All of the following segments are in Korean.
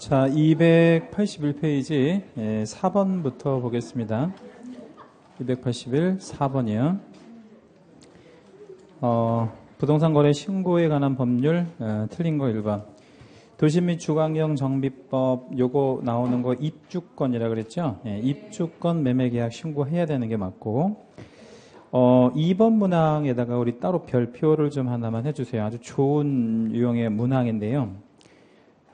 자, 281페이지 4번부터 보겠습니다. 281, 4번이요. 부동산 거래 신고에 관한 법률 틀린 거 1번. 도시 및 주거환경 정비법 요거 나오는 거 입주권이라 그랬죠? 입주권 매매계약 신고해야 되는 게 맞고 2번 문항에다가 우리 따로 별표를 좀 하나만 해주세요. 아주 좋은 유형의 문항인데요.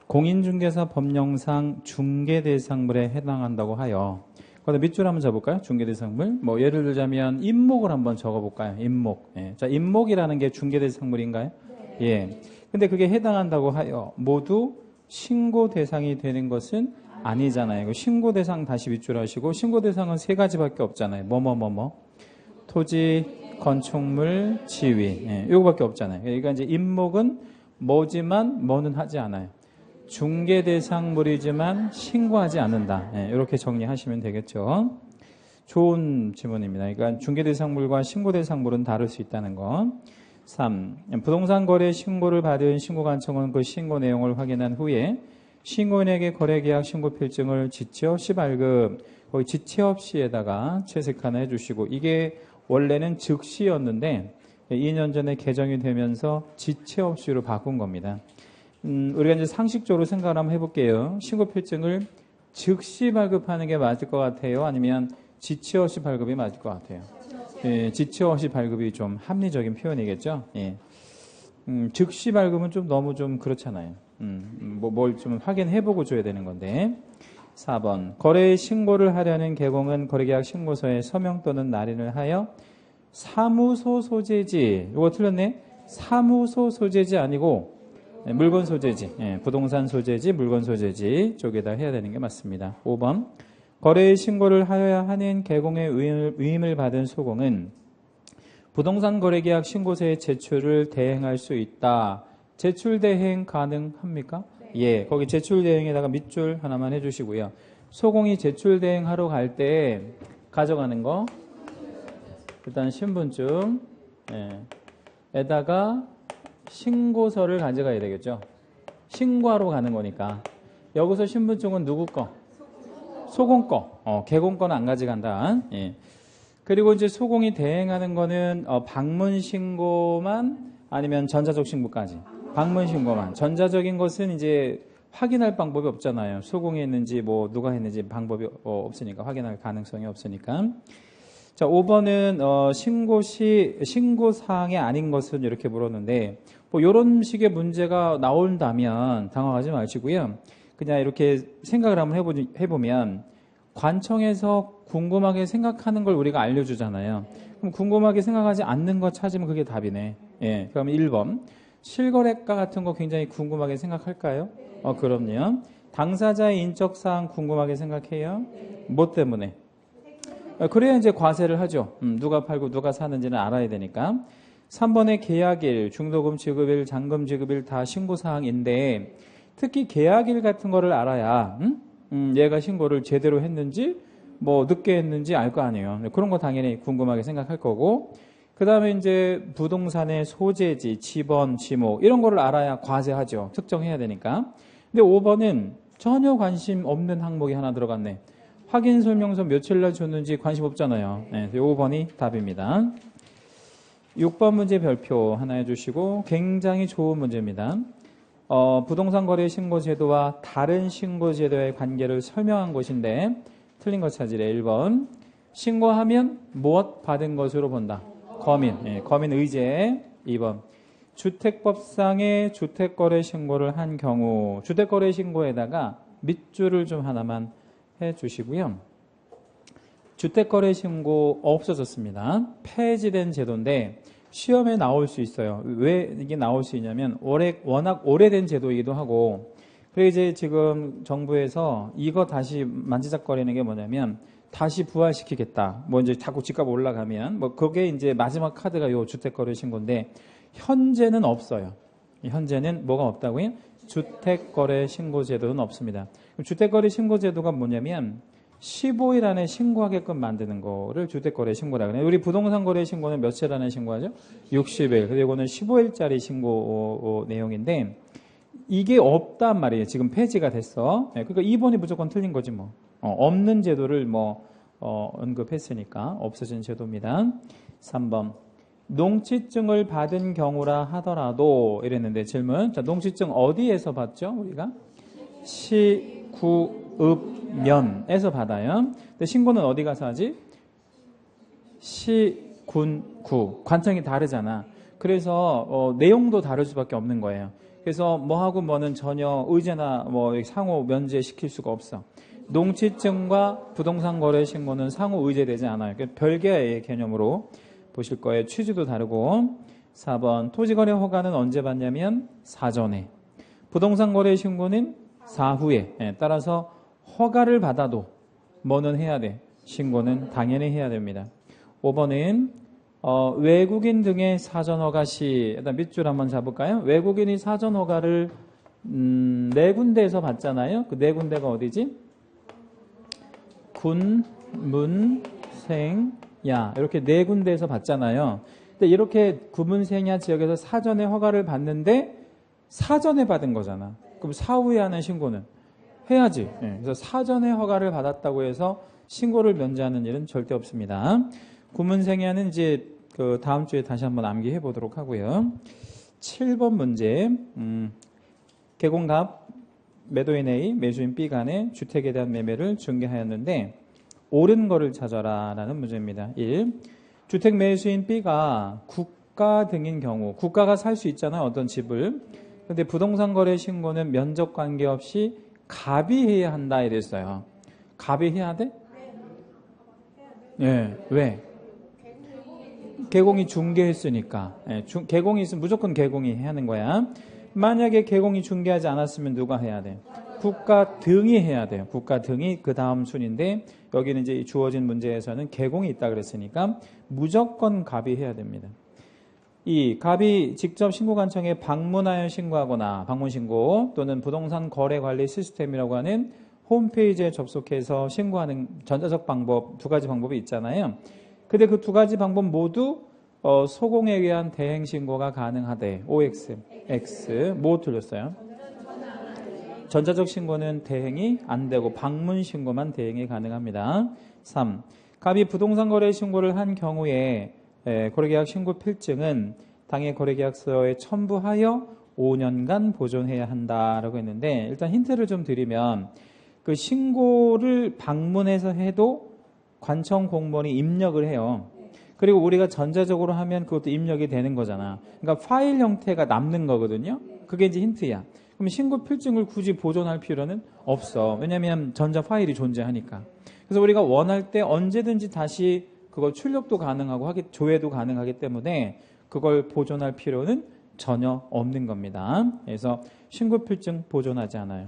공인중개사 법령상 중개대상물에 해당한다고 하여. 그다음 밑줄 한번 적어볼까요? 중개대상물. 뭐 예를 들자면 임목을 한번 적어볼까요? 임목. 자, 임목이라는 게 중개대상물인가요? 네. 예. 근데 그게 해당한다고 하여 모두 신고 대상이 되는 것은 아니잖아요. 신고 대상 다시 밑줄 하시고 신고 대상은 세 가지밖에 없잖아요. 토지, 건축물, 지위. 예, 요거밖에 없잖아요. 그러니까 이제 임목은 뭐지만 뭐는 하지 않아요. 중개대상물이지만 신고하지 않는다. 예, 이렇게 정리하시면 되겠죠. 좋은 지문입니다. 그러니까 중개대상물과 신고대상물은 다를 수 있다는 거. 3. 부동산 거래 신고를 받은 신고관청은 그 신고 내용을 확인한 후에 신고인에게 거래계약 신고 필증을 지체 없이 발급, 거기 지체 없이에다가 채색하나 해주시고, 이게 원래는 즉시였는데 2년 전에 개정이 되면서 지체 없이로 바꾼 겁니다. 우리가 이제 상식적으로 생각을 한번 해볼게요. 신고필증을 즉시 발급하는 게 맞을 것 같아요? 아니면 지체 없이 발급이 맞을 것 같아요? 예, 지체 없이 발급이 좀 합리적인 표현이겠죠? 예. 즉시 발급은 좀 너무 좀 그렇잖아요. 뭘 좀 확인해보고 줘야 되는 건데. 4번. 거래 신고를 하려는 개공은 거래계약 신고서에 서명 또는 날인을 하여 사무소 소재지. 이거 틀렸네? 사무소 소재지 아니고 물건 소재지, 부동산 소재지, 물건 소재지 쪽에다 해야 되는 게 맞습니다. 5번. 거래의 신고를 하여야 하는 개공의 위임을 받은 소공은 부동산 거래계약 신고서의 제출을 대행할 수 있다. 제출 대행 가능합니까? 네. 예, 거기 제출 대행에다가 밑줄 하나만 해주시고요. 소공이 제출 대행하러 갈 때 가져가는 거 일단 신분증 에다가 신고서를 가져가야 되겠죠. 신고하러 가는 거니까. 여기서 신분증은 누구 거? 소공 거. 개공 거는 안 가져간다. 예. 그리고 이제 소공이 대행하는 거는 방문 신고만 아니면 전자적 신고까지. 방문 신고만. 전자적인 것은 이제 확인할 방법이 없잖아요. 소공이 했는지 뭐 누가 했는지 방법이 없으니까 확인할 가능성이 없으니까. 자, 5번은 신고 시 신고 사항이 아닌 것은 이렇게 물었는데 뭐 이런 식의 문제가 나온다면 당황하지 마시고요. 그냥 이렇게 생각을 한번 해보면 관청에서 궁금하게 생각하는 걸 우리가 알려주잖아요. 그럼 궁금하게 생각하지 않는 거 찾으면 그게 답이네. 예, 그럼 1번. 실거래가 같은 거 굉장히 궁금하게 생각할까요? 그럼요. 당사자의 인적사항 궁금하게 생각해요? 뭐 때문에? 그래야 이제 과세를 하죠. 누가 팔고 누가 사는지는 알아야 되니까. 3번의 계약일, 중도금 지급일, 잔금 지급일 다 신고사항인데 특히 계약일 같은 거를 알아야 얘가 신고를 제대로 했는지 뭐 늦게 했는지 알 거 아니에요. 그런 거 당연히 궁금하게 생각할 거고, 그 다음에 이제 부동산의 소재지, 지번, 지목 이런 거를 알아야 과세하죠. 특정해야 되니까. 근데 5번은 전혀 관심 없는 항목이 하나 들어갔네. 확인 설명서 며칠 날 줬는지 관심 없잖아요. 네, 5번이 답입니다. 6번 문제 별표 하나 해주시고 굉장히 좋은 문제입니다. 부동산 거래 신고 제도와 다른 신고 제도의 관계를 설명한 것인데 틀린 것 찾으래. 1번. 신고하면 무엇 받은 것으로 본다. 거민. 거민 의제. 2번. 주택법상의 주택거래 신고를 한 경우 주택거래 신고에다가 밑줄을 좀 하나만 해주시고요. 주택거래 신고 없어졌습니다. 폐지된 제도인데 시험에 나올 수 있어요. 왜 이게 나올 수 있냐면 워낙 오래된 제도이기도 하고, 그리고 이제 지금 정부에서 이거 다시 만지작거리는 게 뭐냐면 다시 부활시키겠다. 뭐 이제 자꾸 집값 올라가면 뭐 그게 이제 마지막 카드가 요 주택거래 신고인데 현재는 없어요. 현재는 뭐가 없다고요? 주택거래 신고 제도는 없습니다. 그럼 주택거래 신고 제도가 뭐냐면 15일 안에 신고하게끔 만드는 거를 주택거래 신고라 그래요. 우리 부동산 거래 신고는 며칠 안에 신고하죠? 60일. 그리고 이거는 15일짜리 신고 내용인데 이게 없단 말이에요. 지금 폐지가 됐어. 그러니까 2번이 무조건 틀린 거지 뭐. 없는 제도를 언급했으니까 없어진 제도입니다. 3번. 농취증을 받은 경우라 하더라도 이랬는데 질문. 자, 농취증 어디에서 받죠? 우리가 시, 구, 읍, 면에서 받아요. 근데 신고는 어디 가서 하지? 시, 군, 구. 관청이 다르잖아. 그래서 내용도 다를 수밖에 없는 거예요. 그래서 뭐하고 뭐는 전혀 의제나 상호 면제시킬 수가 없어. 농취증과 부동산 거래 신고는 상호 의제되지 않아요. 별개의 개념으로 보실 거예요. 취지도 다르고. 4번 토지거래 허가는 언제 받냐면 사전에. 부동산 거래 신고는 사후에. 따라서 허가를 받아도 뭐는 해야 돼? 신고는 당연히 해야 됩니다. 5번은 외국인 등의 사전허가 시, 일단 밑줄 한번 잡을까요? 외국인이 사전허가를 4군데에서 받잖아요. 그 4군데가 어디지? 군, 문, 생, 야 이렇게 4군데에서 받잖아요. 근데 이렇게 구문, 생, 야 지역에서 사전에 허가를 받는데 사전에 받은 거잖아. 그럼 사후에 하는 신고는 해야지. 그래서 사전에 허가를 받았다고 해서 신고를 면제하는 일은 절대 없습니다. 구문생야는 이제 그 다음 주에 다시 한번 암기해 보도록 하고요. 7번 문제. 개공갑 매도인 A, 매수인 B 간의 주택에 대한 매매를 중개하였는데 옳은 거를 찾아라 라는 문제입니다. 1. 주택 매수인 B가 국가 등인 경우, 국가가 살 수 있잖아요. 어떤 집을. 근데 부동산 거래 신고는 면적 관계없이 갑이 해야 한다 이랬어요. 갑이 해야 돼? 네. 왜? 개공이 중개했으니까. 개공이 있으면 무조건 개공이 해야 하는 거야. 만약에 개공이 중개하지 않았으면 누가 해야 돼? 국가 등이 해야 돼요. 국가 등이 그 다음 순인데 여기는 이제 주어진 문제에서는 개공이 있다 그랬으니까 무조건 갑이 해야 됩니다. 이 갑이 직접 신고관청에 방문하여 신고하거나 방문신고 또는 부동산 거래관리 시스템이라고 하는 홈페이지에 접속해서 신고하는 전자적 방법 2가지 방법이 있잖아요. 근데 그 2가지 방법 모두 소공에 의한 대행 신고가 가능하대. OX, X 뭐 틀렸어요? 전자적 신고는 대행이 안 되고 방문 신고만 대행이 가능합니다. 3. 갑이 부동산 거래 신고를 한 경우에 거래계약 신고 필증은 당해 거래계약서에 첨부하여 5년간 보존해야 한다라고 했는데 일단 힌트를 좀 드리면 그 신고를 방문해서 해도 관청 공무원이 입력을 해요. 그리고 우리가 전자적으로 하면 그것도 입력이 되는 거잖아. 그러니까 파일 형태가 남는 거거든요. 그게 이제 힌트야. 그럼 신고 필증을 굳이 보존할 필요는 없어. 왜냐하면 전자 파일이 존재하니까. 그래서 우리가 원할 때 언제든지 다시 그걸 출력도 가능하고 조회도 가능하기 때문에 그걸 보존할 필요는 전혀 없는 겁니다. 그래서 신고 필증 보존하지 않아요.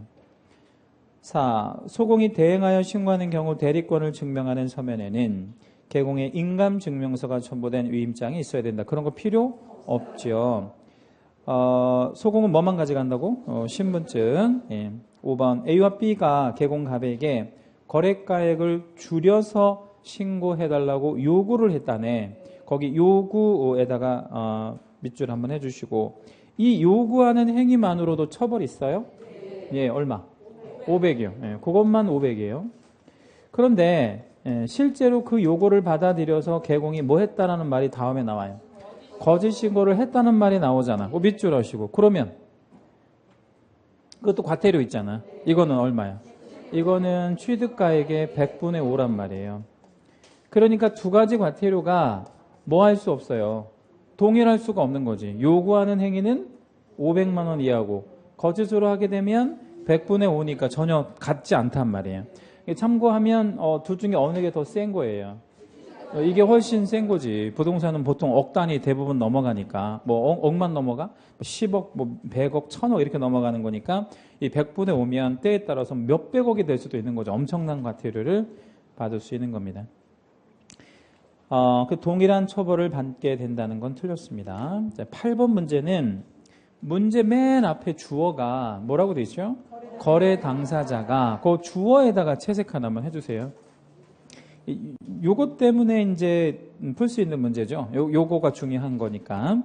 4. 소공이 대행하여 신고하는 경우 대리권을 증명하는 서면에는 개공의 인감증명서가 첨부된 위임장이 있어야 된다. 그런 거 필요 없죠. 소공은 뭐만 가져간다고? 신분증. 5번 A와 B가 개공갑에게 거래가액을 줄여서 신고해달라고 요구를 했다네. 거기 요구에다가 밑줄 한번 해주시고 이 요구하는 행위만으로도 처벌 있어요? 예, 얼마? 500이요. 그것만 500이에요. 그런데 실제로 그 요구를 받아들여서 개공이 뭐 했다라는 말이 다음에 나와요. 거짓 신고를 했다는 말이 나오잖아. 밑줄 하시고. 그러면 그것도 과태료 있잖아. 이거는 얼마야? 이거는 취득가액의 100분의 5란 말이에요. 그러니까 2가지 과태료가 뭐 할 수 없어요. 동일할 수가 없는 거지. 요구하는 행위는 500만 원 이하고 거짓으로 하게 되면 100분의 5니까 전혀 같지 않단 말이에요. 참고하면 둘 중에 어느 게 더 센 거예요. 이게 훨씬 센 거지. 부동산은 보통 억 단위 대부분 넘어가니까 뭐 억만 넘어가? 10억, 뭐 100억, 1000억 이렇게 넘어가는 거니까 이 100분의 5면 때에 따라서 몇백억이 될 수도 있는 거죠. 엄청난 과태료를 받을 수 있는 겁니다. 그 동일한 처벌을 받게 된다는 건 틀렸습니다. 8번 문제는 문제 맨 앞에 주어가 뭐라고 돼 있죠? 거래 당사자가 그 주어에다가 채색 하나만 해주세요. 요것 때문에 이제 풀 수 있는 문제죠. 요거가 중요한 거니까.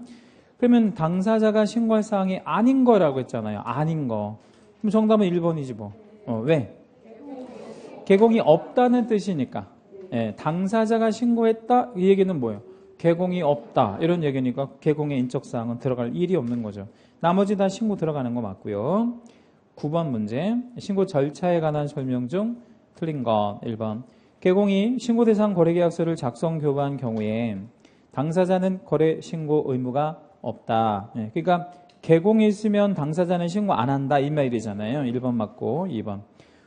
그러면 당사자가 신고할 사항이 아닌 거라고 했잖아요. 아닌 거. 그럼 정답은 1번이지 뭐. 왜? 개공이 없다는 뜻이니까. 예, 당사자가 신고했다 이 얘기는 뭐예요? 개공이 없다 이런 얘기니까 개공의 인적사항은 들어갈 일이 없는 거죠. 나머지 다 신고 들어가는 거 맞고요. 9번 문제 신고 절차에 관한 설명 중 틀린 것 1번 개공이 신고 대상 거래계약서를 작성 교부한 경우에 당사자는 거래 신고 의무가 없다. 예, 그러니까 개공이 있으면 당사자는 신고 안 한다 이 말이잖아요. 1번 맞고 2번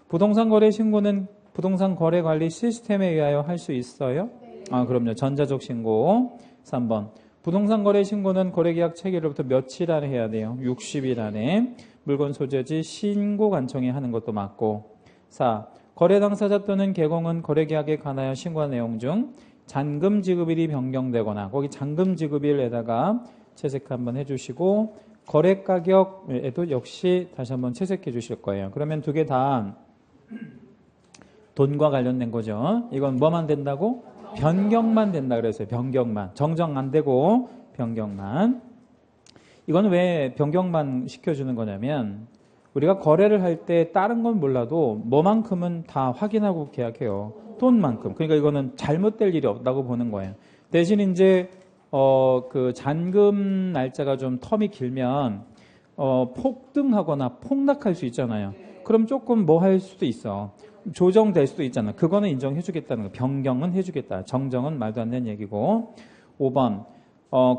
부동산 거래 신고는 부동산 거래 관리 시스템에 의하여 할 수 있어요? 아, 그럼요. 전자적 신고. 3번. 부동산 거래 신고는 거래계약 체결로부터 며칠 안에 해야 돼요? 60일 안에. 물건 소재지 신고 관청에 하는 것도 맞고. 4. 거래 당사자 또는 개공은 거래계약에 관하여 신고한 내용 중 잔금 지급일이 변경되거나 거기 잔금 지급일에다가 채색 한번 해주시고 거래 가격에도 역시 다시 한번 채색해 주실 거예요. 그러면 두 개 다 돈과 관련된 거죠. 이건 뭐만 된다고? 변경만 된다 그랬어요. 변경만. 정정 안 되고 변경만. 이건 왜 변경만 시켜주는 거냐면 우리가 거래를 할 때 다른 건 몰라도 뭐만큼은 다 확인하고 계약해요. 돈만큼. 그러니까 이거는 잘못될 일이 없다고 보는 거예요. 대신 이제 그 잔금 날짜가 좀 텀이 길면 폭등하거나 폭락할 수 있잖아요. 그럼 조금 뭐 할 수도 있어. 조정될 수도 있잖아. 그거는 인정해주겠다는 거. 변경은 해주겠다. 정정은 말도 안 되는 얘기고. 5번.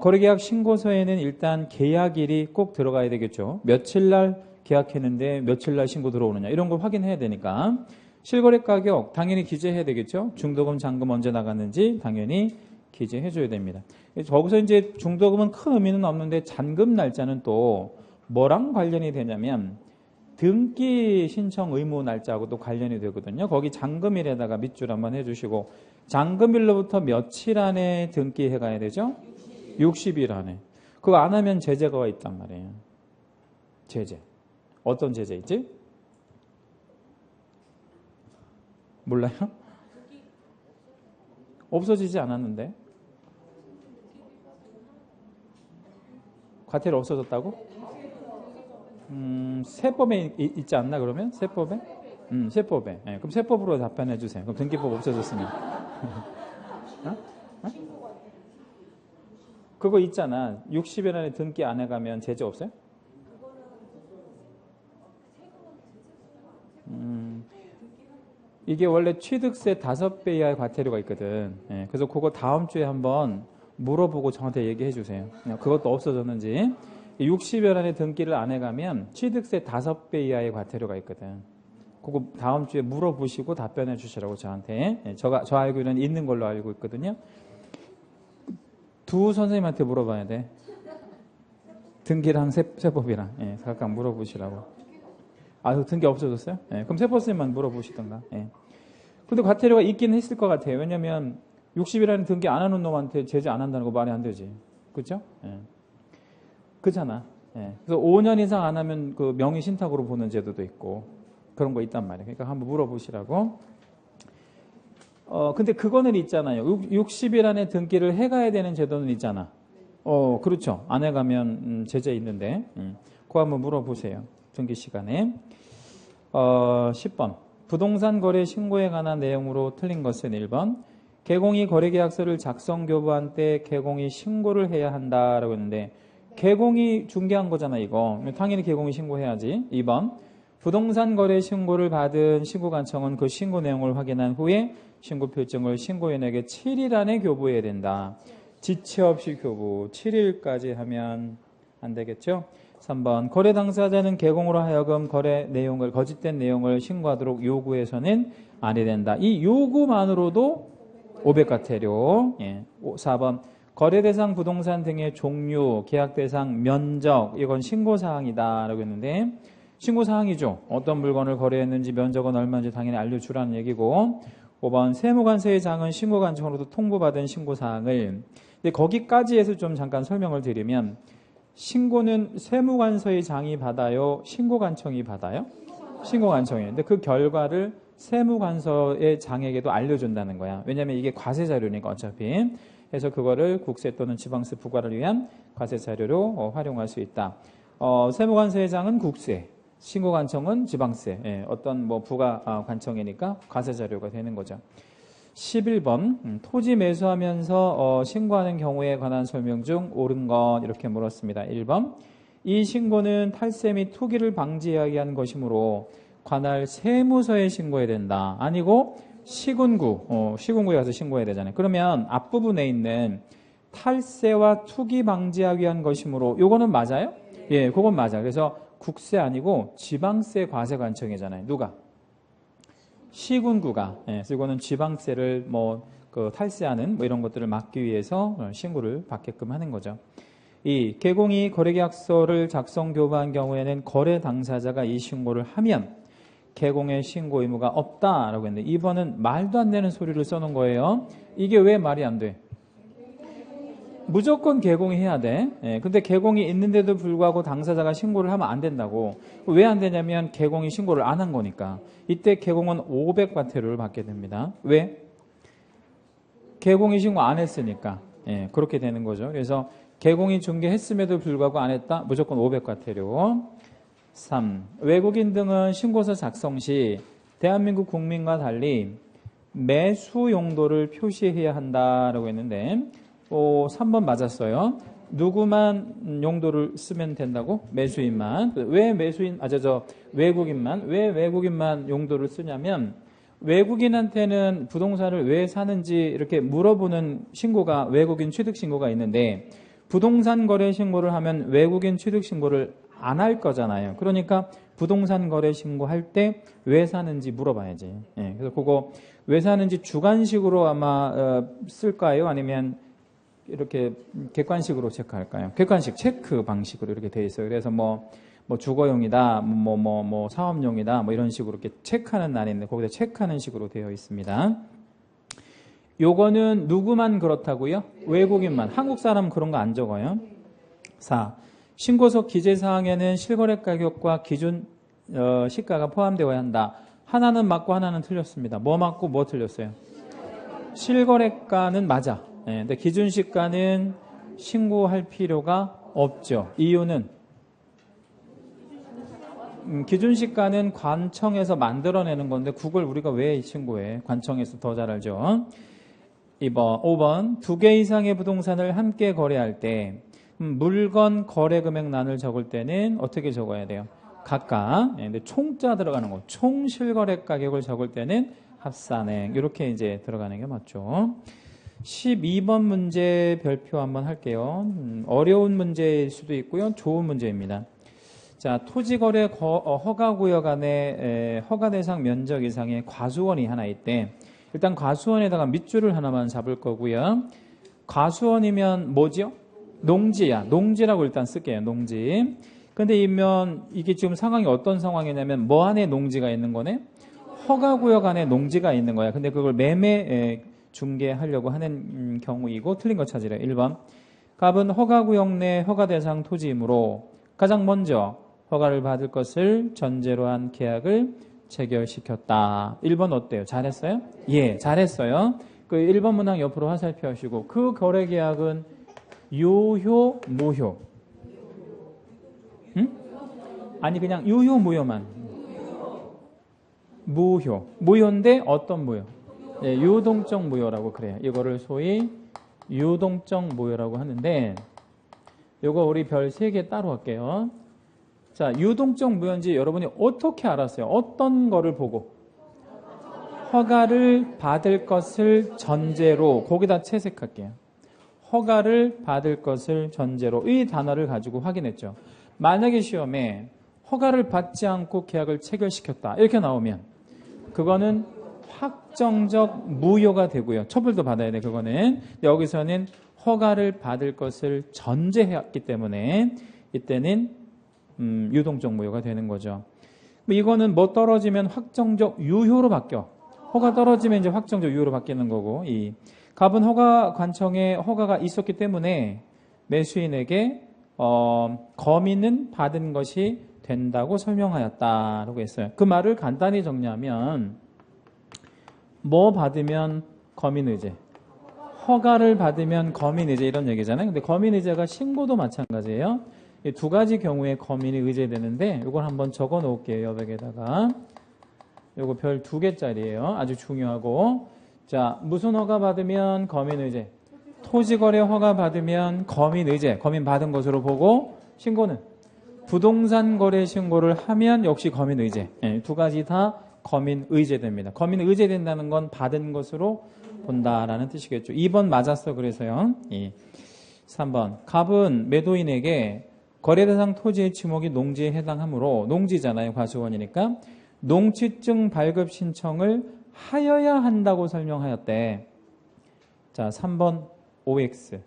거래계약 신고서에는 일단 계약일이 꼭 들어가야 되겠죠. 며칠 날 계약했는데 며칠 날 신고 들어오느냐. 이런 거 확인해야 되니까. 실거래 가격 당연히 기재해야 되겠죠. 중도금, 잔금 언제 나갔는지 당연히 기재해줘야 됩니다. 거기서 이제 중도금은 큰 의미는 없는데 잔금 날짜는 또 뭐랑 관련이 되냐면 등기 신청 의무 날짜하고도 관련이 되거든요. 거기 잔금일에다가 밑줄 한번 해주시고 잔금일로부터 며칠 안에 등기해 가야 되죠? 60일 안에. 그거 안 하면 제재가 있단 말이에요. 제재. 어떤 제재 있지? 몰라요? 없어지지 않았는데. 과태료 없어졌다고? 세법에 있지 않나 그러면? 세법에? 세법에. 네, 그럼 세법으로 답변해 주세요. 그럼 등기법 없어졌습니다. 어? 어? 그거 있잖아. 60일 안에 등기 안 해가면 제재 없어요? 이게 원래 취득세 5배 이하의 과태료가 있거든. 네, 그래서 그거 다음 주에 한번 물어보고 저한테 얘기해 주세요. 그것도 없어졌는지. 60일 안에 등기를 안 해가면 취득세 5배 이하의 과태료가 있거든. 그거 다음 주에 물어보시고 답변해 주시라고 저한테. 저 알기로는 있는 걸로 알고 있거든요. 두 선생님한테 물어봐야 돼. 등기랑 세법이랑. 예, 각각 물어보시라고. 아, 등기 없어졌어요? 예, 그럼 세법 선생님만 물어보시던가. 예. 근데 과태료가 있긴 했을 것 같아요. 왜냐면 60일 안에 등기 안 하는 놈한테 제재 안 한다는 거 말이 안 되지. 그렇죠? 예. 그렇잖아. 예. 그래서 5년 이상 안 하면 그 명의 신탁으로 보는 제도도 있고 그런 거 있단 말이에요. 그러니까 한번 물어보시라고. 근데 그거는 있잖아요. 60일 안에 등기를 해가야 되는 제도는 있잖아. 그렇죠. 안 해가면 제재 있는데 그거 한번 물어보세요. 등기 시간에. 10번. 부동산 거래 신고에 관한 내용으로 틀린 것은 1번. 개공이 거래계약서를 작성 교부한 때 개공이 신고를 해야 한다라고 했는데 개공이 중개한 거잖아 이거. 당연히 개공이 신고해야지. 2번. 부동산 거래 신고를 받은 신고관청은 그 신고 내용을 확인한 후에 신고 필증을 신고인에게 7일 안에 교부해야 된다. 지체 없이 교부 7일까지 하면 안 되겠죠. 3번. 거래 당사자는 개공으로 하여금 거래 내용을 거짓된 내용을 신고하도록 요구해서는 안 해야 된다. 이 요구만으로도 500과태료. 예. 4번. 거래 대상 부동산 등의 종류, 계약 대상, 면적 이건 신고사항이다 라고 했는데 신고사항이죠. 어떤 물건을 거래했는지 면적은 얼마인지 당연히 알려주라는 얘기고 5번 세무관서의 장은 신고관청으로도 통보받은 신고사항을 근데 거기까지 해서 좀 잠깐 설명을 드리면 신고는 세무관서의 장이 받아요? 신고관청이 받아요? 신고관청이에요. 근데 그 결과를 세무관서의 장에게도 알려준다는 거야. 왜냐하면 이게 과세자료니까 어차피. 해서 그거를 국세 또는 지방세 부과를 위한 과세 자료로 활용할 수 있다. 세무관세장은 국세, 신고관청은 지방세, 어떤 뭐 부가 관청이니까 과세 자료가 되는 거죠. 11번 토지 매수하면서 신고하는 경우에 관한 설명 중 옳은 것 이렇게 물었습니다. 1번 이 신고는 탈세 및 투기를 방지하기 위한 것이므로 관할 세무서에 신고해야 된다. 아니고 시군구에 가서 신고해야 되잖아요. 그러면 앞부분에 있는 탈세와 투기 방지하기 위한 것이므로 요거는 맞아요? 예, 그건 맞아. 그래서 국세 아니고 지방세 과세관청이잖아요. 누가? 시군구가. 예, 그래서 이거는 지방세를 탈세하는 이런 것들을 막기 위해서 신고를 받게끔 하는 거죠. 이 개공이 거래계약서를 작성 교부한 경우에는 거래 당사자가 이 신고를 하면 개공의 신고 의무가 없다라고 했는데 2번은 말도 안 되는 소리를 써놓은 거예요. 이게 왜 말이 안 돼? 무조건 개공이 해야 돼. 근데 개공이 있는데도 불구하고 당사자가 신고를 하면 안 된다고. 왜 안 되냐면 개공이 신고를 안 한 거니까. 이때 개공은 500과태료를 받게 됩니다. 왜? 개공이 신고 안 했으니까. 그렇게 되는 거죠. 그래서 개공이 중개했음에도 불구하고 안 했다? 무조건 500과태료. 3. 외국인 등은 신고서 작성 시 대한민국 국민과 달리 매수 용도를 표시해야 한다라고 했는데 3번 맞았어요. 누구만 용도를 쓰면 된다고? 매수인만. 왜 외국인만? 왜 외국인만 용도를 쓰냐면 외국인한테는 부동산을 왜 사는지 이렇게 물어보는 신고가 외국인 취득 신고가 있는데 부동산 거래 신고를 하면 외국인 취득 신고를 안 할 거잖아요. 그러니까 부동산 거래 신고할 때 왜 사는지 물어봐야지. 그래서 그거 왜 사는지 주관식으로 아마 쓸까요? 아니면 이렇게 객관식으로 체크할까요? 객관식 체크 방식으로 이렇게 돼 있어요. 그래서 뭐 주거용이다, 사업용이다, 이런 식으로 이렇게 체크하는 날인데 거기다 체크하는 식으로 되어 있습니다. 요거는 누구만 그렇다고요? 외국인만. 한국 사람은 그런 거 안 적어요. 4. 신고서 기재사항에는 실거래 가격과 기준 시가가 포함되어야 한다. 하나는 맞고 하나는 틀렸습니다. 뭐 맞고 뭐 틀렸어요? 실거래가는 맞아. 근데 기준 시가는 신고할 필요가 없죠. 이유는 기준 시가는 관청에서 만들어내는 건데 그걸 우리가 왜 신고해? 관청에서 더 잘 알죠. 5번 두 개 이상의 부동산을 함께 거래할 때 물건 거래 금액란을 적을 때는 어떻게 적어야 돼요? 각각. 근데 총자 들어가는 거. 총 실거래 가격을 적을 때는 합산액. 이렇게 이제 들어가는 게 맞죠. 12번 문제 별표 한번 할게요. 어려운 문제일 수도 있고요. 좋은 문제입니다. 자, 토지거래 허가구역 안에 허가 대상 면적 이상의 과수원이 하나 있대. 일단 과수원에다가 밑줄을 하나만 잡을 거고요. 과수원이면 뭐죠? 농지야. 농지라고 일단 쓸게요. 농지. 근데 이게 지금 상황이 어떤 상황이냐면 뭐 안에 농지가 있는 거네? 허가구역 안에 농지가 있는 거야. 근데 그걸 매매 중개하려고 하는 경우이고 틀린 거 찾으래. 1번. 갑은 허가구역 내 허가 대상 토지이므로 가장 먼저 허가를 받을 것을 전제로 한 계약을 체결시켰다. 1번 어때요? 잘했어요? 예, 잘했어요. 그 1번 문항 옆으로 화살표 하시고 그 거래 계약은 유효, 무효? 응? 아니 그냥 유효, 무효만. 무효. 무효인데 어떤 무효? 예, 유동적 무효라고 그래요. 이거를 소위 유동적 무효라고 하는데 이거 우리 별 3개 따로 할게요. 자, 유동적 무효인지 여러분이 어떻게 알았어요? 어떤 거를 보고? 허가를 받을 것을 전제로 거기다 채색할게요. 허가를 받을 것을 전제로 이 단어를 가지고 확인했죠. 만약에 시험에 허가를 받지 않고 계약을 체결시켰다 이렇게 나오면 그거는 확정적 무효가 되고요. 처벌도 받아야 돼. 그거는 여기서는 허가를 받을 것을 전제했기 때문에 이때는 유동적 무효가 되는 거죠. 이거는 뭐 떨어지면 확정적 유효로 바뀌어. 허가 떨어지면 이제 확정적 유효로 바뀌는 거고 이 갑은 허가 관청에 허가가 있었기 때문에 매수인에게 거민은 받은 것이 된다고 설명하였다라고 했어요. 그 말을 간단히 정리하면 뭐 받으면 거민의제? 허가를 받으면 검인의제 이런 얘기잖아요. 근데 검인의제가 신고도 마찬가지예요. 이 두 가지 경우에 검인이 의제되는데 이걸 한번 적어 놓을게요. 여백에다가. 요거 별 2개짜리예요. 아주 중요하고. 자, 무슨 허가 받으면 검인의제? 토지거래 허가 받으면 검인의제, 검인 받은 것으로 보고 신고는 부동산 거래 신고를 하면 역시 검인의제. 네, 두 가지 다 검인의제됩니다. 검인의제된다는 건 받은 것으로 본다라는 뜻이겠죠. 2번 맞았어. 그래서요. 3번. 갑은 매도인에게 거래대상 토지의 지목이 농지에 해당하므로 농지잖아요. 과수원이니까. 농지증 발급 신청을 하여야 한다고 설명하였대. 자, 3번 OX.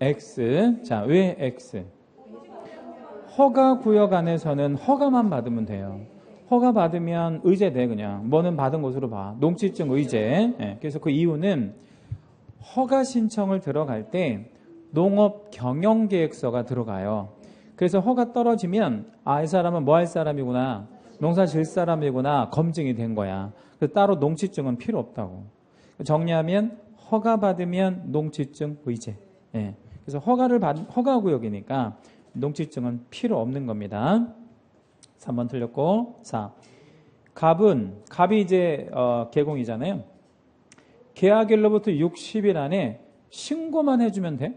X. 자, 왜 X? 허가 구역 안에서는 허가만 받으면 돼요. 허가 받으면 의제돼 그냥. 뭐는 받은 것으로 봐. 농지증 의제. 네, 그래서 그 이유는 허가 신청을 들어갈 때 농업 경영계획서가 들어가요. 그래서 허가 떨어지면 이 사람은 뭐 할 사람이구나. 농사 질 사람이구나. 검증이 된 거야. 그래서 따로 농지증은 필요 없다고. 정리하면 허가 받으면 농지증 의제. 예. 그래서 허가 구역이니까 농지증은 필요 없는 겁니다. 3번 틀렸고. 4. 갑이 이제 개공이잖아요. 계약일로부터 60일 안에 신고만 해주면 돼?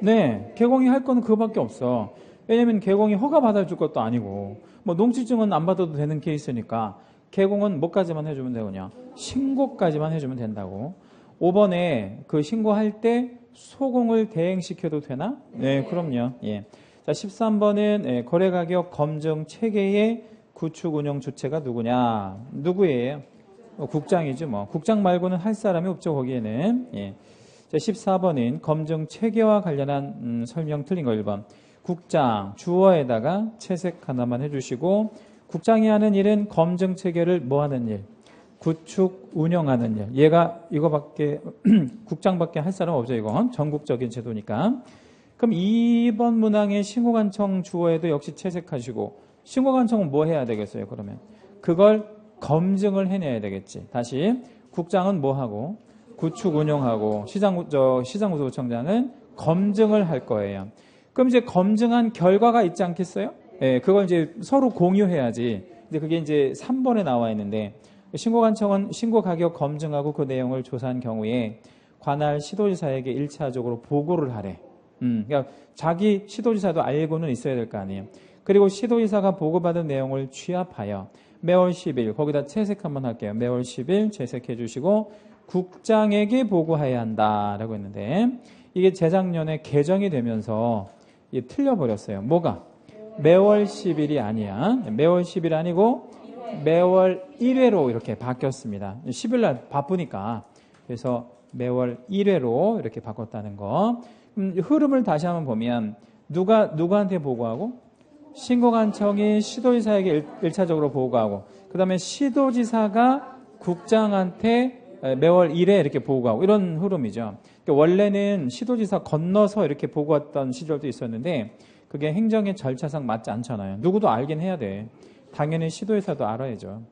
네, 개공이 할 거는 그거밖에 없어. 왜냐면 개공이 허가 받아줄 것도 아니고 뭐 농지증은 안 받아도 되는 케이스니까 개공은 뭐까지만 해주면 되느냐? 신고까지만 해주면 된다고. 5번에 그 신고할 때 소공을 대행시켜도 되나? 네, 그럼요. 예. 자, 13번은 거래가격 검증 체계의 구축 운영 주체가 누구냐? 누구예요? 국장이죠. 뭐 국장 말고는 할 사람이 없죠. 거기에는. 예. 자, 14번은 검증 체계와 관련한 설명 틀린 거 1번. 국장 주어에다가 채색 하나만 해주시고 국장이 하는 일은 검증 체계를 뭐 하는 일? 구축 운영하는 일. 얘가 이거밖에 국장밖에 할 사람 없죠. 이건 전국적인 제도니까. 그럼 2번 문항의 신고관청 주어에도 역시 채색하시고 신고관청은 뭐 해야 되겠어요? 그러면 그걸 검증을 해내야 되겠지. 다시 국장은 뭐 하고 구축 운영하고 시장구조청장은 검증을 할 거예요. 그럼 이제 검증한 결과가 있지 않겠어요? 예, 그걸 이제 서로 공유해야지. 이제 그게 이제 3번에 나와 있는데 신고관청은 신고 가격 검증하고 그 내용을 조사한 경우에 관할 시도지사에게 1차적으로 보고를 하래. 그러니까 자기 시도지사도 알고는 있어야 될 거 아니에요. 그리고 시도지사가 보고받은 내용을 취합하여 매월 10일 거기다 채색 한번 할게요. 매월 10일 채색해 주시고 국장에게 보고해야 한다라고 했는데 이게 재작년에 개정이 되면서 이게 틀려버렸어요. 뭐가? 매월 10일이 아니야. 매월 10일 아니고 매월 1회로 이렇게 바뀌었습니다. 10일 날 바쁘니까. 그래서 매월 1회로 이렇게 바꿨다는 거. 흐름을 다시 한번 보면 누구한테 보고하고? 신고관청이 시도지사에게 1차적으로 보고하고 그 다음에 시도지사가 국장한테 매월 1회 이렇게 보고하고 이런 흐름이죠. 그러니까 원래는 시도지사 건너서 이렇게 보고했던 시절도 있었는데 그게 행정의 절차상 맞지 않잖아요. 누구도 알긴 해야 돼. 당연히 시도지사도 알아야죠.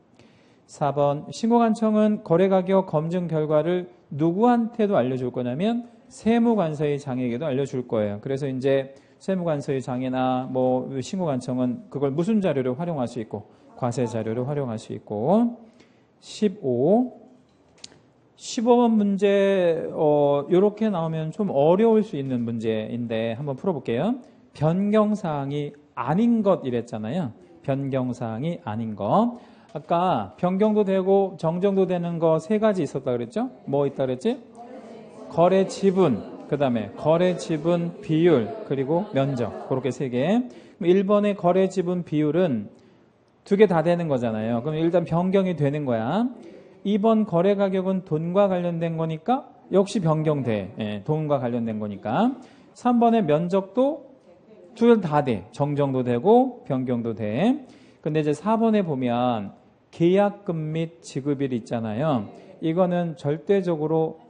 4번 신고관청은 거래가격 검증 결과를 누구한테도 알려줄 거냐면 세무관서의 장에게도 알려줄 거예요. 그래서 이제 세무관서의 장이나 뭐 신고관청은 그걸 무슨 자료로 활용할 수 있고 과세 자료로 활용할 수 있고 15번 문제 이렇게 나오면 좀 어려울 수 있는 문제인데 한번 풀어볼게요. 변경사항이 아닌 것 이랬잖아요. 변경사항이 아닌 것. 아까 변경도 되고 정정도 되는 거 3가지 있었다 그랬죠? 뭐 있다 그랬지? 거래 지분. 그 다음에 거래 지분 비율 그리고 면적 그렇게 3개. 1번의 거래 지분 비율은 2개 다 되는 거잖아요. 그럼 일단 변경이 되는 거야. 2번 거래 가격은 돈과 관련된 거니까 역시 변경돼. 예, 돈과 관련된 거니까. 3번의 면적도 2개 다 돼. 정정도 되고 변경도 돼. 근데 이제 4번에 보면 계약금 및 지급일 있잖아요. 이거는 절대적으로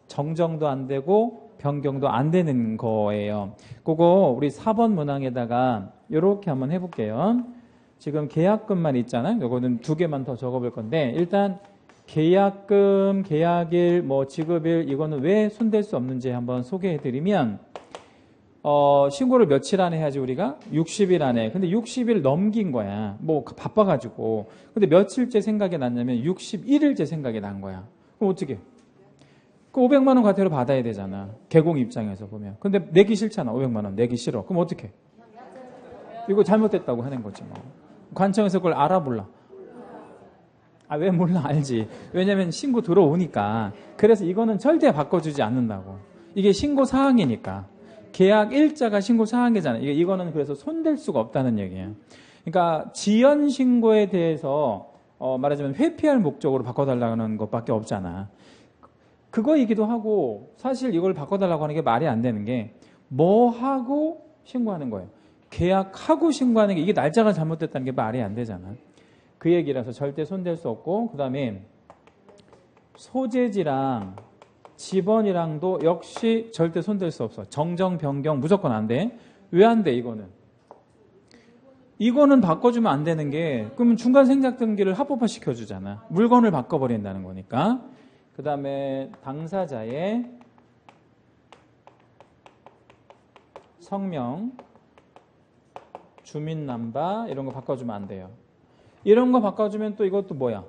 정정도 안 되고 변경도 안 되는 거예요. 그거 우리 4번 문항에다가 이렇게 한번 해볼게요. 지금 계약금만 있잖아요. 요거는 2개만 더 적어볼 건데 일단 계약금, 계약일, 뭐 지급일 이거는 왜 손댈 수 없는지 한번 소개해드리면 신고를 며칠 안에 해야지 우리가? 60일 안에. 근데 60일 넘긴 거야. 뭐 바빠가지고. 근데 며칠째 생각이 났냐면 61일째 생각이 난 거야. 그럼 어떻게? 그 500만 원 과태료 받아야 되잖아. 개공 입장에서 보면. 근데 내기 싫잖아. 500만 원 내기 싫어. 그럼 어떻게? 이거 잘못됐다고 하는 거지 뭐. 관청에서 그걸 알아 몰라? 아, 왜 몰라? 알지. 왜냐면 신고 들어오니까. 그래서 이거는 절대 바꿔주지 않는다고. 이게 신고 사항이니까. 계약 일자가 신고 사항이잖아요. 이거는 그래서 손댈 수가 없다는 얘기예요. 그러니까 지연 신고에 대해서 말하자면 회피할 목적으로 바꿔달라는 것밖에 없잖아. 그거이기도 하고 사실 이걸 바꿔달라고 하는 게 말이 안 되는 게 뭐 하고 신고하는 거예요. 계약하고 신고하는 게 이게 날짜가 잘못됐다는 게 말이 안 되잖아. 그 얘기라서 절대 손댈 수 없고 그 다음에 소재지랑 지번이랑도 역시 절대 손댈 수 없어. 정정, 변경 무조건 안 돼. 왜 안 돼 이거는? 이거는 바꿔주면 안 되는 게 그러면 중간 생략 등기를 합법화 시켜주잖아. 물건을 바꿔버린다는 거니까. 그 다음에 당사자의 성명, 주민남바 이런 거 바꿔주면 안 돼요. 이런 거 바꿔주면 또 이것도 뭐야?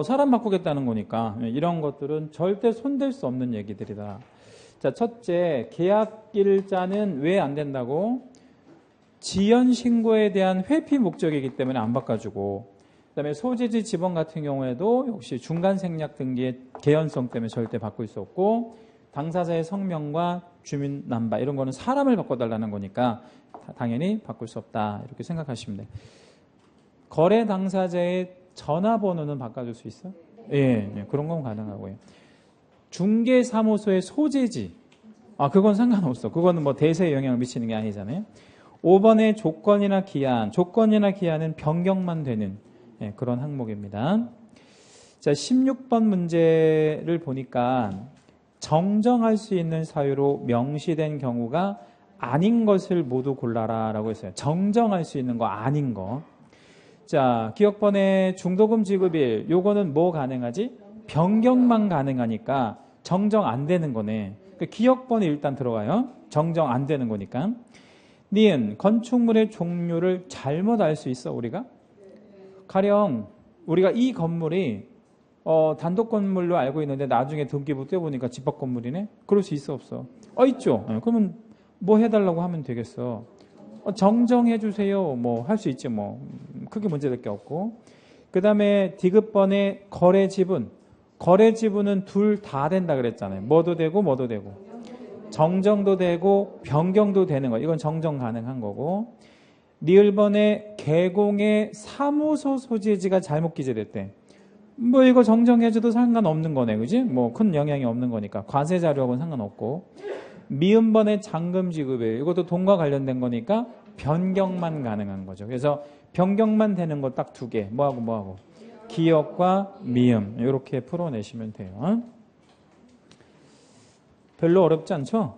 사람 바꾸겠다는 거니까 이런 것들은 절대 손댈 수 없는 얘기들이다. 자, 첫째, 계약일자는 왜 안 된다고? 지연 신고에 대한 회피 목적이기 때문에 안 바꿔주고 그다음에 소재지 지번 같은 경우에도 역시 중간 생략 등기의 개연성 때문에 절대 바꿀 수 없고 당사자의 성명과 주민 남바 이런 거는 사람을 바꿔달라는 거니까 당연히 바꿀 수 없다 이렇게 생각하시면 돼요. 거래 당사자의 전화번호는 바꿔줄 수 있어? 예, 그런 건 가능하고요. 중개사무소의 소재지 그건 상관없어. 그거는 뭐 대세에 영향을 미치는 게 아니잖아요. 5번의 조건이나 기한은 변경만 되는 그런 항목입니다. 자, 16번 문제를 보니까 정정할 수 있는 사유로 명시된 경우가 아닌 것을 모두 골라라 라고 했어요. 정정할 수 있는 거 아닌 거. 자, 기억번의 중도금 지급일 요거는 뭐 가능하지? 변경만 가능하니까 정정 안 되는 거네. 기억번이 일단 들어가요. 정정 안 되는 거니까. 니은 건축물의 종류를 잘못 알 수 있어 우리가? 가령 우리가 이 건물이 단독 건물로 알고 있는데 나중에 등기부 떼보니까 집합 건물이네? 그럴 수 있어 없어? 있죠. 그러면 뭐 해달라고 하면 되겠어? 정정해 주세요. 뭐 할 수 있지 뭐. 크게 문제될 게 없고. 그 다음에 디귿번의 거래 지분. 거래 지분은 둘 다 된다 그랬잖아요. 뭐도 되고 뭐도 되고. 정정도 되고 변경도 되는 거. 이건 정정 가능한 거고. 니을번의 개공의 사무소 소재지가 잘못 기재됐대. 뭐 이거 정정해줘도 상관없는 거네. 그지? 뭐 큰 영향이 없는 거니까. 과세 자료하고는 상관없고. 미음번의 잔금 지급에 이것도 돈과 관련된 거니까 변경만 가능한 거죠. 그래서 변경만 되는 거 딱 2개. 뭐하고? 기억과 미음. 이렇게 풀어내시면 돼요. 별로 어렵지 않죠?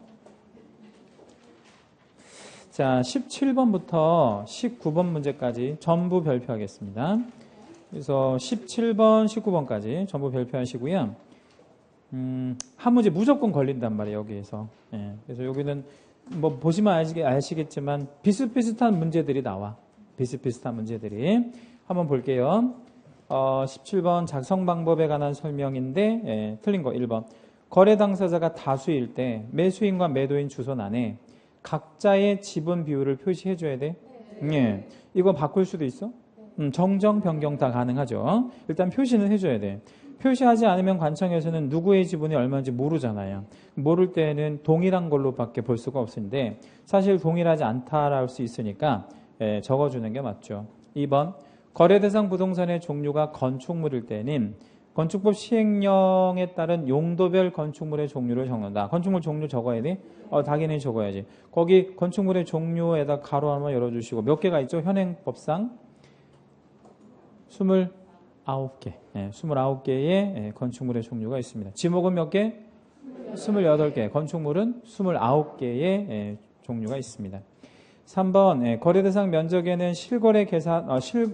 자, 17번부터 19번 문제까지 전부 별표하겠습니다. 그래서 17번, 19번까지 전부 별표하시고요. 한 문제 무조건 걸린단 말이에요, 여기에서. 예, 그래서 여기는 뭐 보시면 아시겠지만 비슷비슷한 문제들이 나와. 비슷비슷한 문제들이. 한번 볼게요. 17번 작성 방법에 관한 설명인데, 예, 틀린 거 1번. 거래 당사자가 다수일 때 매수인과 매도인 주소란에 각자의 지분 비율을 표시해줘야 돼. 예, 이거 바꿀 수도 있어? 정정, 변경 다 가능하죠. 일단 표시는 해줘야 돼. 표시하지 않으면 관청에서는 누구의 지분이 얼마인지 모르잖아요. 모를 때는 동일한 걸로밖에 볼 수가 없는데 사실 동일하지 않다라고 할 수 있으니까 적어주는 게 맞죠. 2번 거래 대상 부동산의 종류가 건축물일 때는 건축법 시행령에 따른 용도별 건축물의 종류를 적는다. 건축물 종류 적어야 돼? 당연히 적어야지. 거기 건축물의 종류에다 가로 한번 열어주시고 몇 개가 있죠? 현행법상 29개. 29개의 건축물의 종류가 있습니다. 지목은 몇 개? 28개. 건축물은 29개의 종류가 있습니다. 3번 거래 대상 면적에는 실거래 계산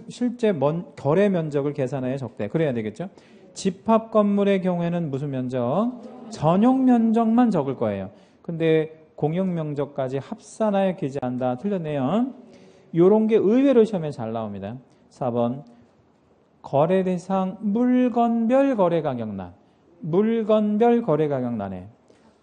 실제 거래 면적을 계산하여 적대. 그래야 되겠죠. 집합 건물의 경우에는 무슨 면적? 전용 면적만 적을 거예요. 근데 공용 면적까지 합산하여 기재한다. 틀렸네요. 요런 게 의외로 시험에 잘 나옵니다. 4번 거래 대상 물건별 거래 가격란. 물건별 거래 가격란에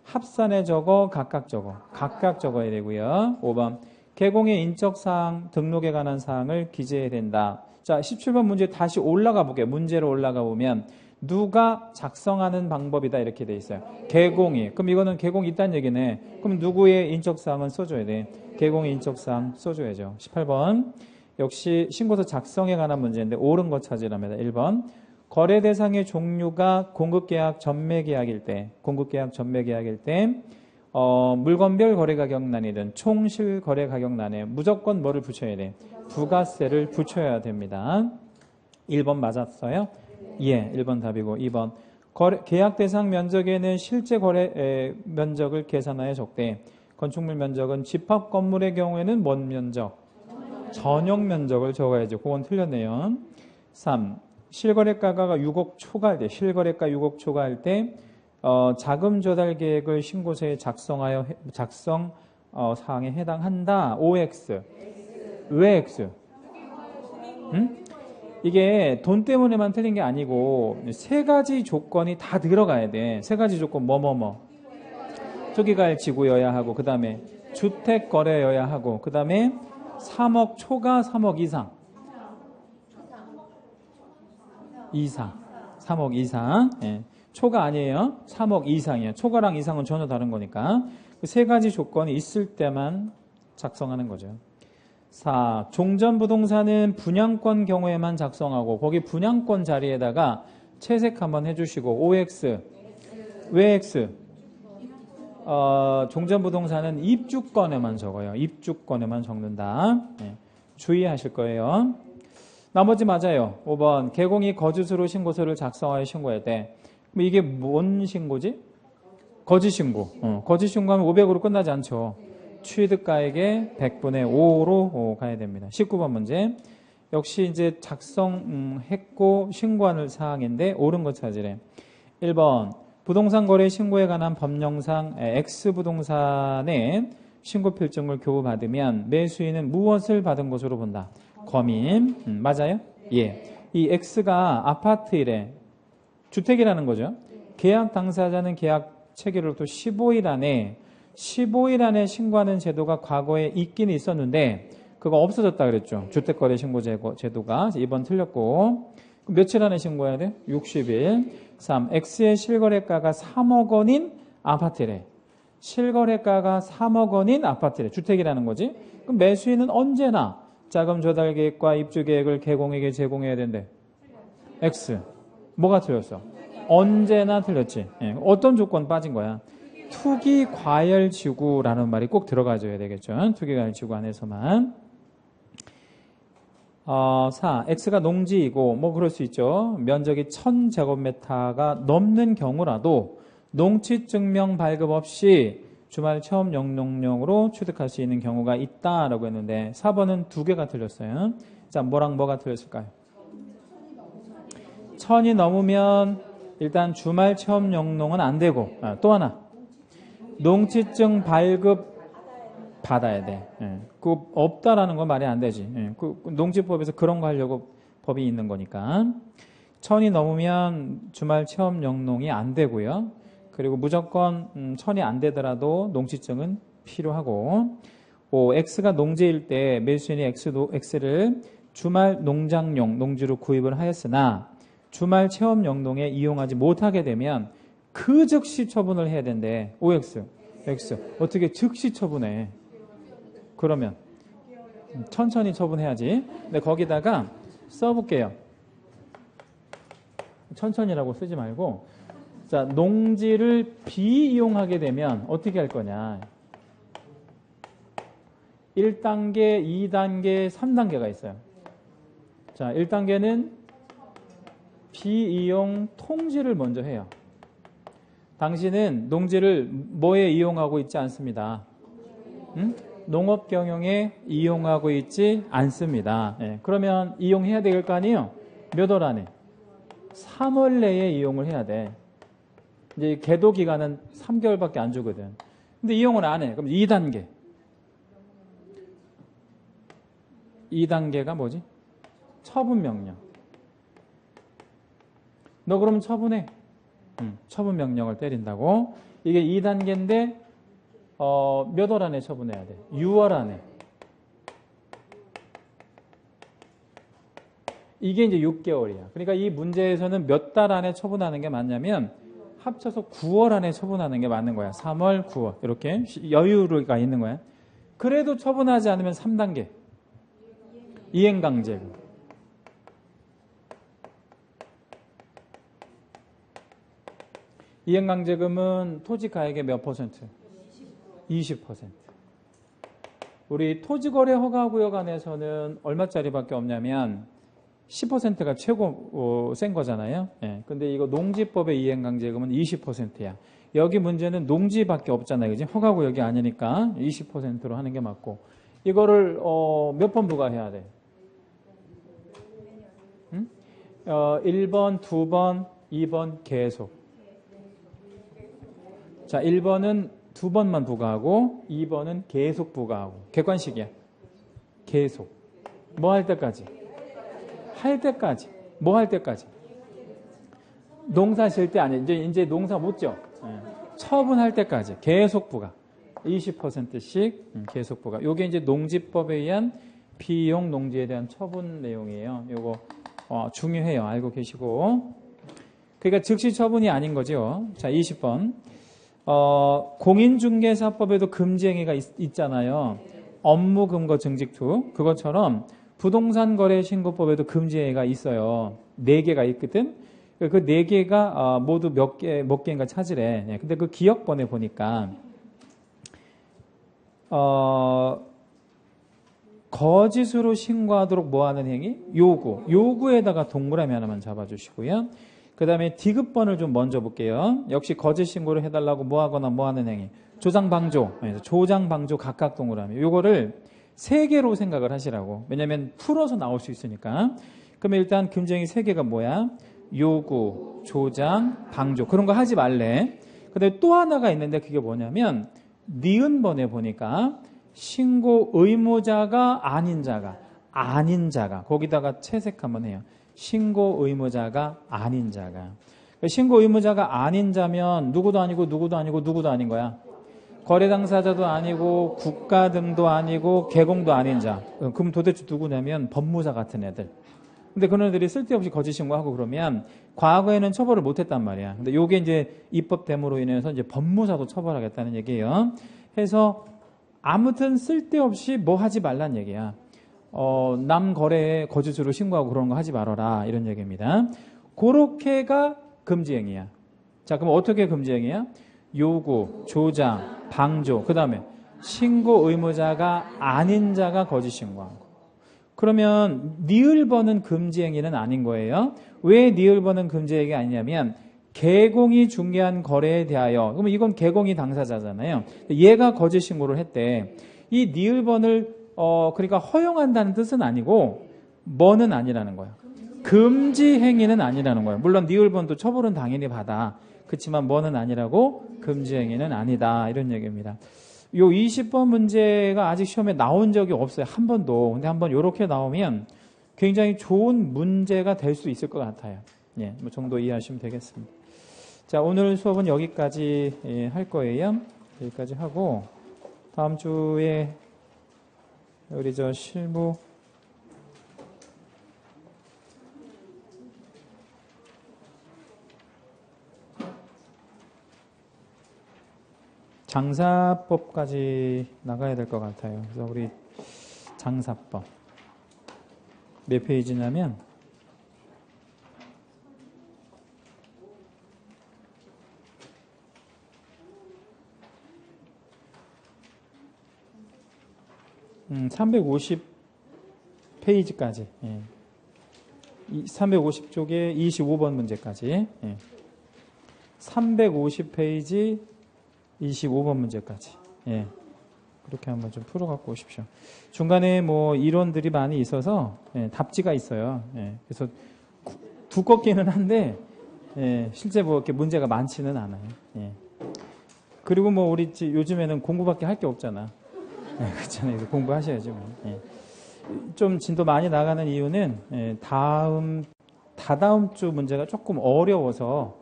합산해 적어 각각 적어야 되고요. 5번 개공의 인적사항 등록에 관한 사항을 기재해야 된다. 자, 17번 문제 다시 올라가 볼게요. 문제로 올라가 보면 누가 작성하는 방법이다 이렇게 돼 있어요. 개공이. 그럼 이거는 개공이 있다는 얘기네. 그럼 누구의 인적사항은 써줘야 돼. 개공의 인적사항 써줘야죠. 18번 역시 신고서 작성에 관한 문제인데 옳은 거 찾으랍니다. 1번 거래 대상의 종류가 공급계약 전매계약일 때 물건별 거래가격란이든 총실거래가격란에 무조건 뭐를 붙여야 돼? 부가세를 붙여야 됩니다. 1번 맞았어요? 예, 1번 답이고 2번 계약 대상 면적에는 실제 거래 면적을 계산하여 적대. 건축물 면적은 집합 건물의 경우에는 뭔 면적? 전용 면적을 적어야죠. 그건 틀렸네요. 3. 실거래가가 6억 초과할 때 자금 조달 계획을 신고서에 작성하여 작성 사항에 해당한다. OX. 왜 X? 이게 돈 때문에만 틀린 게 아니고 세 가지 조건이 다 들어가야 돼. 세 가지 조건 초기가일 지구여야 하고 그 다음에 주택 거래여야 하고 그 다음에 3억 초과 3억 이상 3억 이상. 예. 초가 아니에요. 3억 이상이에요. 초과랑 이상은 전혀 다른 거니까. 그 세 가지 조건이 있을 때만 작성하는 거죠. 4. 종전부동산은 분양권 경우에만 작성하고 거기 분양권 자리에다가 채색 한번 해주시고 OX. 왜 X? 종전부동산은 입주권에만 적어요. 입주권에만 적는다. 네. 주의하실 거예요. 나머지 맞아요. 5번 개공이 거짓으로 신고서를 작성하여 신고할 때 이게 뭔 신고지? 거짓 신고. 거짓 신고하면 500으로 끝나지 않죠. 취득가액의 100분의 5로 가야 됩니다. 19번 문제. 역시 이제 작성했고 신고하는 사항인데 옳은 거 찾으래. 1번 부동산 거래 신고에 관한 법령상 X부동산에 신고 필증을 교부받으면 매수인은 무엇을 받은 것으로 본다? 거민. 맞아요? 예. 이 X가 아파트이래. 주택이라는 거죠. 계약 당사자는 계약 체결로부터 15일 안에 신고하는 제도가 과거에 있긴 있었는데 그거 없어졌다 그랬죠. 주택거래 신고 제도가. 2번 틀렸고. 며칠 안에 신고해야 돼? 60일. 3. X의 실거래가가 3억 원인 아파트래. 실거래가가 3억 원인 아파트래. 주택이라는 거지. 그럼 매수인은 언제나 자금 조달 계획과 입주 계획을 개공에게 제공해야 된대. X. 뭐가 틀렸어? 언제나 틀렸지. 예. 어떤 조건 빠진 거야? 투기 과열 지구라는 말이 꼭 들어가줘야 되겠죠. 투기 과열 지구 안에서만. 4. X가 농지이고 뭐 그럴 수 있죠. 면적이 1000제곱미터가 넘는 경우라도 농지증명 발급 없이 주말 체험 영농용으로 취득할 수 있는 경우가 있다라고 했는데 4번은 두 개가 틀렸어요. 자, 뭐랑 뭐가 틀렸을까요? 1000이 넘으면 일단 주말 체험 영농은 안 되고 또 하나 농지증 발급 받아야 돼. 예. 그 없다라는 건 말이 안 되지. 예. 그 농지법에서 그런 거 하려고 법이 있는 거니까. 1000이 넘으면 주말 체험 영농이 안 되고요. 그리고 무조건 1000이 안 되더라도 농지증은 필요하고. 5. X가 농지일 때 매수인이 X를 주말 농장용 농지로 구입을 하였으나 주말 체험 영농에 이용하지 못하게 되면 그 즉시 처분을 해야 된대. OX. X. 어떻게 즉시 처분해? 그러면 천천히 처분해야지. 근데 거기다가 써볼게요. 천천히라고 쓰지 말고 자, 농지를 비이용하게 되면 어떻게 할 거냐. 1단계, 2단계, 3단계가 있어요. 자, 1단계는 비이용 통지를 먼저 해요. 당신은 농지를 뭐에 이용하고 있지 않습니다. 응? 농업 경영에 이용하고 있지 않습니다. 예, 그러면 이용해야 될 거 아니에요? 몇 월 안에? 3월 내에 이용을 해야 돼. 이제 계도 기간은 3개월밖에 안 주거든. 근데 이용을 안 해. 그럼 2단계. 2단계가 뭐지? 처분 명령. 너 그러면 처분해. 처분 명령을 때린다고. 이게 2단계인데 몇 월 안에 처분해야 돼? 6월 안에. 이게 이제 6개월이야. 그러니까 이 문제에서는 몇 달 안에 처분하는 게 맞냐면 합쳐서 9월 안에 처분하는 게 맞는 거야. 3월, 9월 이렇게 여유가 있는 거야. 그래도 처분하지 않으면 3단계. 이행강제금. 이행강제금은 토지가액의 몇 %? 20%. 우리 토지거래 허가구역 안에서는 얼마짜리밖에 없냐면 10%가 최고 센 거잖아요. 예. 근데 이거 농지법의 이행강제금은 20%야. 여기 문제는 농지밖에 없잖아요. 그지? 허가구역이 아니니까 20%로 하는 게 맞고. 이거를 몇 번 부과해야 돼? 1번, 2번, 2번 계속. 자, 1번은 2번만 부과하고 2번은 계속 부과하고. 객관식이야. 계속. 뭐 할 때까지? 할 때까지. 뭐 할 때까지? 농사 질 때 아니야. 이제 농사 못 져. 처분할 때까지. 계속 부과. 20%씩 계속 부과. 요게 이제 농지법에 의한 비용 농지에 대한 처분 내용이에요. 요거 중요해요. 알고 계시고. 그러니까 즉시 처분이 아닌 거죠. 자, 20번. 공인중개사법에도 금지행위가 있잖아요. 업무금고 증직투. 그것처럼 부동산 거래 신고법에도 금지행위가 있어요. 4개가 있거든. 그 4개가 모두 몇 개인가 찾으래. 근데 그 기억번에 보니까 거짓으로 신고하도록 뭐하는 행위? 요구. 요구에다가 동그라미 하나만 잡아주시고요. 그 다음에 디귿번을 좀 먼저 볼게요. 역시 거짓 신고를 해달라고 뭐하거나 뭐하는 행위. 조장 방조. 조장 방조 각각 동그라미. 요거를 3개로 생각을 하시라고. 왜냐면 풀어서 나올 수 있으니까. 그러면 일단 금지행위 3개가 뭐야? 요구, 조장, 방조. 그런 거 하지 말래. 근데 또 하나가 있는데 그게 뭐냐면 니은번에 보니까 신고 의무자가 아닌 자가 거기다가 채색 한번 해요. 신고 의무자가 아닌 자가. 신고 의무자가 아닌 자면 누구도 아니고 누구도 아니고 누구도 아닌 거야. 거래 당사자도 아니고 국가 등도 아니고 개공도 아닌 자. 그럼 도대체 누구냐면 법무사 같은 애들. 근데 그런 애들이 쓸데없이 거짓 신고하고 그러면 과거에는 처벌을 못했단 말이야. 근데 요게 이제 입법됨으로 인해서 이제 법무사도 처벌하겠다는 얘기예요. 해서 아무튼 쓸데없이 뭐 하지 말란 얘기야. 남 거래에 거짓으로 신고하고 그런 거 하지 말아라. 이런 얘기입니다. 그렇게가 금지행위야. 자, 그럼 어떻게 금지행위야? 요구, 조장, 방조, 그 다음에 신고 의무자가 아닌 자가 거짓 신고하고. 그러면 니을번은 금지행위는 아닌 거예요. 왜 니을번은 금지행위가 아니냐면 개공이 중개한 거래에 대하여. 그러면 이건 개공이 당사자잖아요. 얘가 거짓 신고를 했대. 이 니을번을 그러니까 허용한다는 뜻은 아니고 뭐는 아니라는 거예요. 금지 행위는 아니라는 거예요. 물론 니을번도 처벌은 당연히 받아. 그렇지만 뭐는 아니라고? 금지 행위는 아니다. 이런 얘기입니다. 요 20번 문제가 아직 시험에 나온 적이 없어요. 한 번도. 근데 한번 이렇게 나오면 굉장히 좋은 문제가 될 수 있을 것 같아요. 예, 뭐 정도 이해하시면 되겠습니다. 자, 오늘 수업은 여기까지 할 거예요. 여기까지 하고 다음 주에 우리 실무 장사법까지 나가야 될 것 같아요. 그래서 우리 장사법 몇 페이지냐면 350페이지까지. 예. 350쪽에 25번 문제까지. 예. 350페이지 25번 문제까지. 예. 그렇게 한번 좀 풀어갖고 오십시오. 중간에 뭐 이론들이 많이 있어서 답지가 있어요. 그래서 두껍기는 한데 실제 뭐 이렇게 문제가 많지는 않아요. 그리고 뭐 우리 요즘에는 공부밖에 할 게 없잖아. 그렇잖아요. 그래서 공부하셔야죠. 좀 진도 많이 나가는 이유는 다다음 주 문제가 조금 어려워서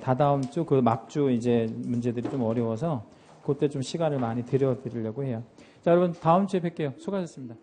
다다음 주 그 막주 이제 문제들이 좀 어려워서 그때 좀 시간을 많이 들여드리려고 해요. 자, 여러분 다음 주에 뵐게요. 수고하셨습니다.